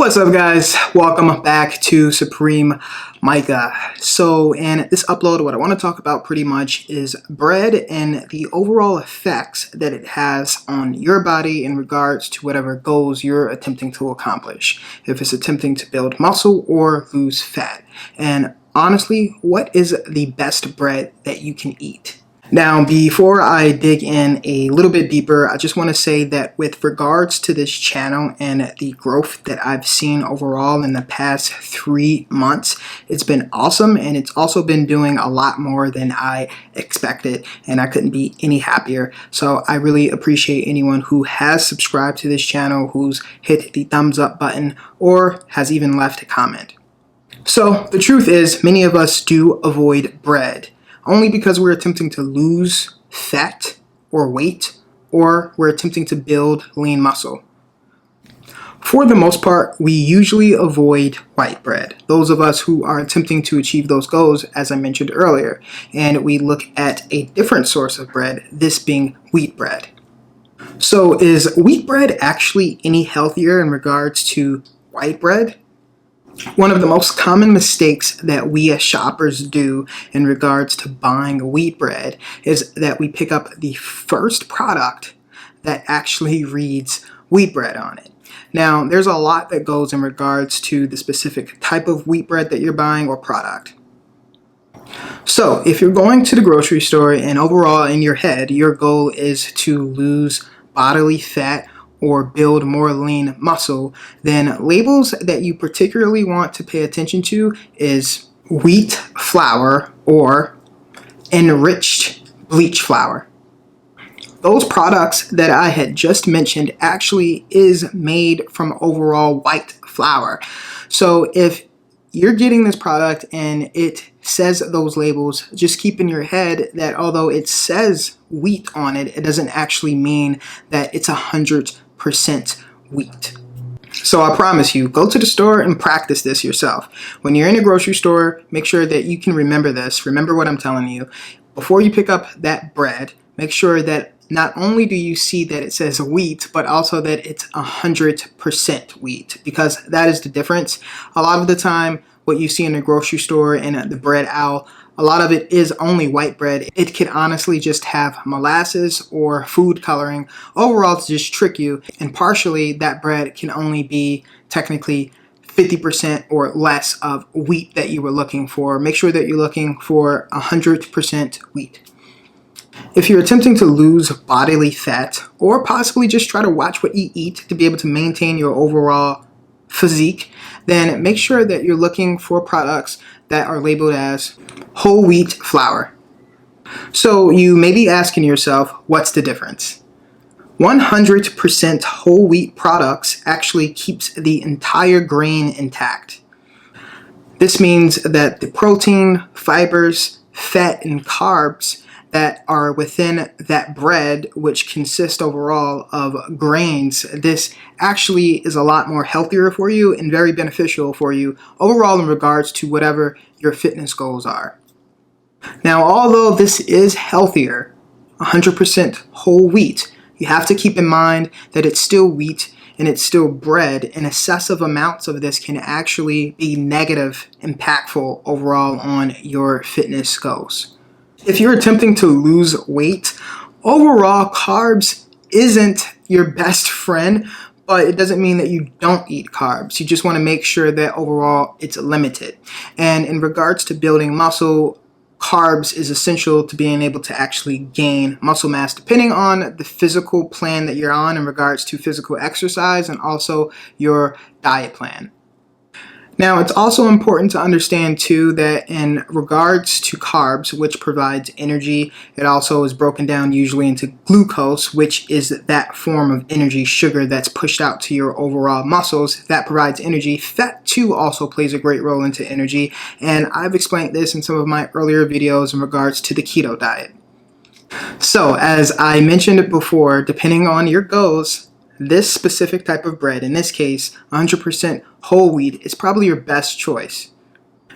What's up, guys? Welcome back to Supreme Micah. So in this upload, what I want to talk about pretty much is bread and the overall effects that it has on your body in regards to whatever goals you're attempting to accomplish. If it's attempting to build muscle or lose fat. And honestly, what is the best bread that you can eat? Now, before I dig in a little bit deeper, I just want to say that with regards to this channel and the growth that I've seen overall in the past 3 months, it's been awesome, and it's also been doing a lot more than I expected, and I couldn't be any happier. So I really appreciate anyone who has subscribed to this channel, who's hit the thumbs up button, or has even left a comment. So the truth is, many of us do avoid bread, only because we're attempting to lose fat or weight, or we're attempting to build lean muscle. For the most part, we usually avoid white bread, those of us who are attempting to achieve those goals, as I mentioned earlier, and we look at a different source of bread, this being wheat bread. So is wheat bread actually any healthier in regards to white bread? One of the most common mistakes that we as shoppers do in regards to buying wheat bread is that we pick up the first product that actually reads wheat bread on it. Now, there's a lot that goes in regards to the specific type of wheat bread that you're buying or product. So, if you're going to the grocery store and overall in your head, your goal is to lose bodily fat or build more lean muscle, then labels that you particularly want to pay attention to is wheat flour or enriched bleach flour. Those products that I had just mentioned actually is made from overall white flour. So if you're getting this product and it says those labels, just keep in your head that although it says wheat on it, it doesn't actually mean that it's 100% wheat. So I promise you, go to the store and practice this yourself. When you're in a grocery store, make sure that you can remember this. Remember what I'm telling you. Before you pick up that bread, make sure that not only do you see that it says wheat, but also that it's 100% wheat, because that is the difference. A lot of the time, what you see in the grocery store and at the bread aisle, a lot of it is only white bread. It could honestly just have molasses or food coloring overall to just trick you. And partially, that bread can only be technically 50% or less of wheat that you were looking for. Make sure that you're looking for 100% wheat. If you're attempting to lose bodily fat, or possibly just try to watch what you eat to be able to maintain your overall physique, then make sure that you're looking for products that are labeled as whole wheat flour. So you may be asking yourself, what's the difference? 100% whole wheat products actually keeps the entire grain intact. This means that the protein, fibers, fat, and carbs that are within that bread, which consists overall of grains, this actually is a lot more healthier for you and very beneficial for you overall in regards to whatever your fitness goals are. Now, although this is healthier, 100% whole wheat, you have to keep in mind that it's still wheat and it's still bread, and excessive amounts of this can actually be negative, impactful overall on your fitness goals. If you're attempting to lose weight, overall carbs isn't your best friend, but it doesn't mean that you don't eat carbs. You just want to make sure that overall it's limited. And in regards to building muscle, carbs is essential to being able to actually gain muscle mass, depending on the physical plan that you're on in regards to physical exercise and also your diet plan. Now, it's also important to understand, too, that in regards to carbs, which provides energy, it also is broken down usually into glucose, which is that form of energy sugar that's pushed out to your overall muscles. That provides energy. Fat, too, also plays a great role into energy, and I've explained this in some of my earlier videos in regards to the keto diet. So, as I mentioned before, depending on your goals, this specific type of bread, in this case 100% whole wheat, is probably your best choice.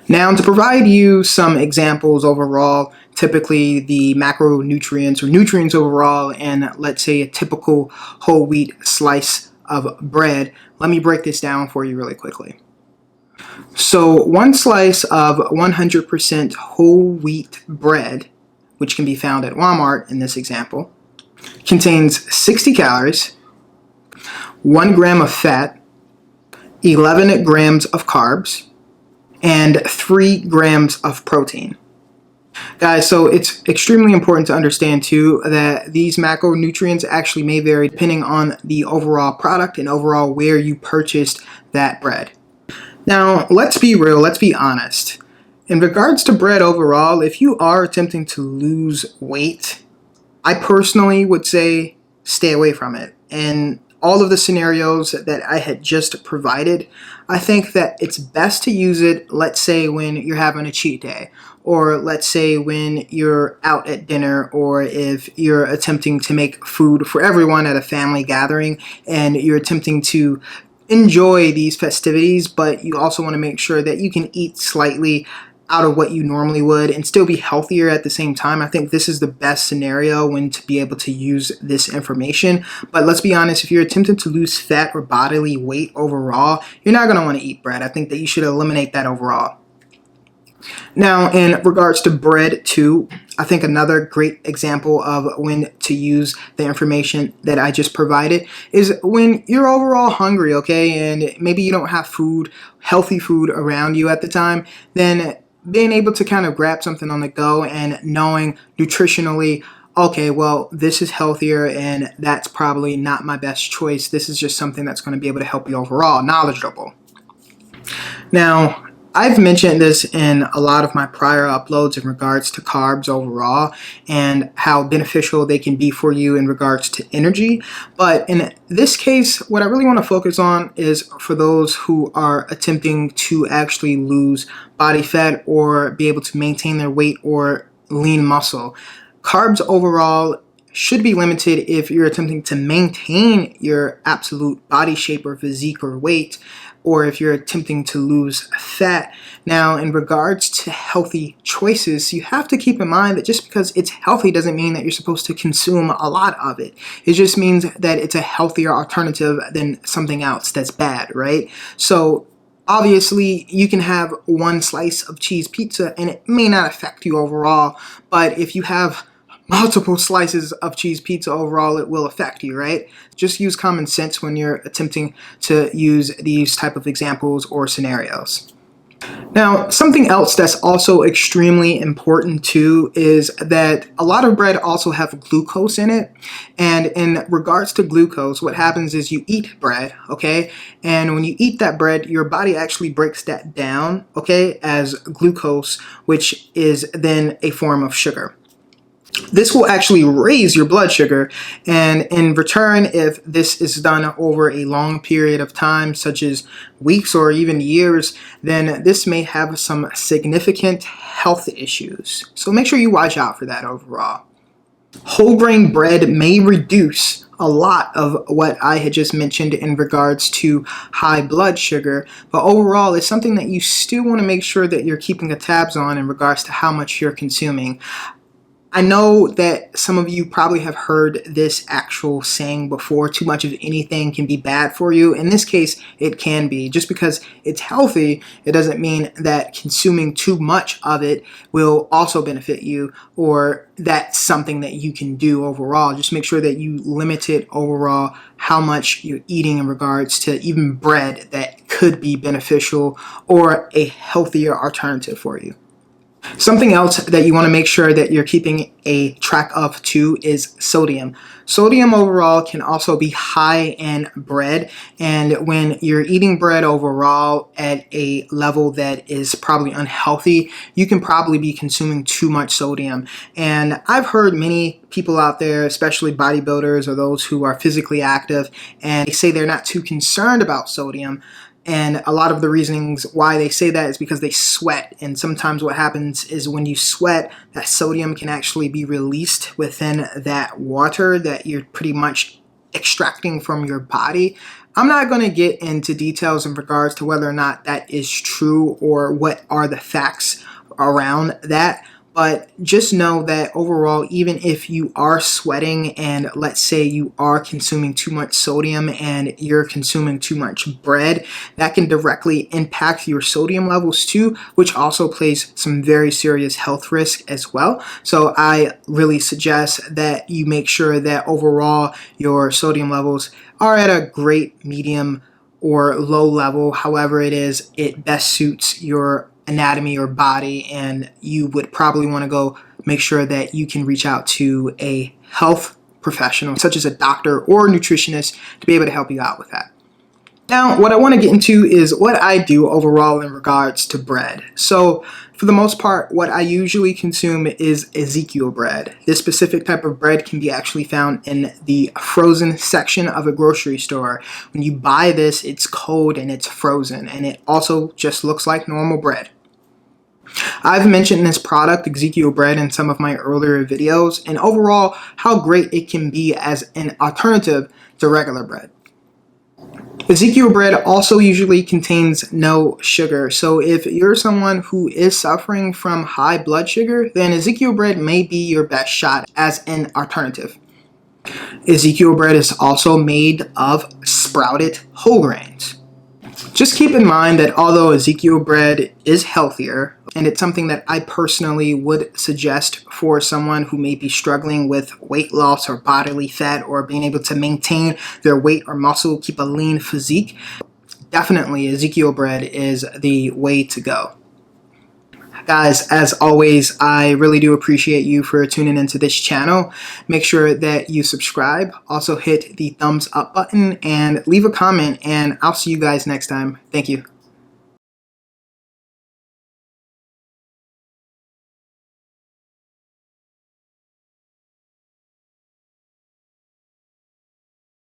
Now, to provide you some examples overall, typically the macronutrients or nutrients overall in, let's say, a typical whole wheat slice of bread, let me break this down for you really quickly. So one slice of 100% whole wheat bread, which can be found at Walmart in this example, contains 60 calories, 1 gram of fat, 11 grams of carbs, and 3 grams of protein. Guys, so it's extremely important to understand too that these macronutrients actually may vary depending on the overall product and overall where you purchased that bread. Now, let's be real, let's be honest. In regards to bread overall, if you are attempting to lose weight, I personally would say stay away from it. And all of the scenarios that I had just provided, I think that it's best to use it, let's say when you're having a cheat day, or let's say when you're out at dinner, or if you're attempting to make food for everyone at a family gathering and you're attempting to enjoy these festivities, but you also want to make sure that you can eat slightly out of what you normally would and still be healthier at the same time. I think this is the best scenario when to be able to use this information. But let's be honest, if you're attempting to lose fat or bodily weight overall, you're not going to want to eat bread. I think that you should eliminate that overall. Now, in regards to bread too, I think another great example of when to use the information that I just provided is when you're overall hungry, okay, and maybe you don't have food, healthy food around you at the time, then being able to kind of grab something on the go and knowing nutritionally, okay, well, this is healthier and that's probably not my best choice. This is just something that's going to be able to help you overall, knowledgeable. Now, I've mentioned this in a lot of my prior uploads in regards to carbs overall and how beneficial they can be for you in regards to energy. But in this case, what I really want to focus on is for those who are attempting to actually lose body fat or be able to maintain their weight or lean muscle. Carbs overall should be limited if you're attempting to maintain your absolute body shape or physique or weight, or if you're attempting to lose fat. Now, in regards to healthy choices, you have to keep in mind that just because it's healthy doesn't mean that you're supposed to consume a lot of it. It just means that it's a healthier alternative than something else that's bad, right? So obviously, you can have one slice of cheese pizza and it may not affect you overall, but if you have multiple slices of cheese pizza overall, it will affect you, right? Just use common sense when you're attempting to use these type of examples or scenarios. Now, something else that's also extremely important too is that a lot of bread also have glucose in it. And in regards to glucose, what happens is you eat bread, okay? And when you eat that bread, your body actually breaks that down, okay, as glucose, which is then a form of sugar. This will actually raise your blood sugar, and in return, if this is done over a long period of time, such as weeks or even years, then this may have some significant health issues. So make sure you watch out for that overall. Whole grain bread may reduce a lot of what I had just mentioned in regards to high blood sugar, but overall it's something that you still want to make sure that you're keeping the tabs on in regards to how much you're consuming. I know that some of you probably have heard this actual saying before, too much of anything can be bad for you. In this case, it can be. Just because it's healthy, it doesn't mean that consuming too much of it will also benefit you, or that's something that you can do overall. Just make sure that you limit it overall, how much you're eating in regards to even bread that could be beneficial or a healthier alternative for you. Something else that you want to make sure that you're keeping a track of too is sodium. Sodium overall can also be high in bread, and when you're eating bread overall at a level that is probably unhealthy, you can probably be consuming too much sodium. And I've heard many people out there, especially bodybuilders or those who are physically active, and they say they're not too concerned about sodium. And a lot of the reasonings why they say that is because they sweat. And sometimes what happens is when you sweat, that sodium can actually be released within that water that you're pretty much extracting from your body. I'm not going to get into details in regards to whether or not that is true or what are the facts around that. But just know that overall, even if you are sweating and let's say you are consuming too much sodium and you're consuming too much bread, that can directly impact your sodium levels too, which also plays some very serious health risk as well. So I really suggest that you make sure that overall your sodium levels are at a great medium or low level, however it best suits your anatomy or body, and you would probably want to go make sure that you can reach out to a health professional such as a doctor or a nutritionist to be able to help you out with that. Now, what I want to get into is what I do overall in regards to bread. So, for the most part, what I usually consume is Ezekiel bread. This specific type of bread can be actually found in the frozen section of a grocery store. When you buy this, it's cold and it's frozen, and it also just looks like normal bread. I've mentioned this product, Ezekiel bread, in some of my earlier videos, and overall, how great it can be as an alternative to regular bread. Ezekiel bread also usually contains no sugar, so if you're someone who is suffering from high blood sugar, then Ezekiel bread may be your best shot as an alternative. Ezekiel bread is also made of sprouted whole grains. Just keep in mind that although Ezekiel bread is healthier, and it's something that I personally would suggest for someone who may be struggling with weight loss or bodily fat or being able to maintain their weight or muscle, keep a lean physique, definitely Ezekiel bread is the way to go. Guys, as always, I really do appreciate you for tuning into this channel. Make sure that you subscribe. Also hit the thumbs up button and leave a comment, and I'll see you guys next time. Thank you.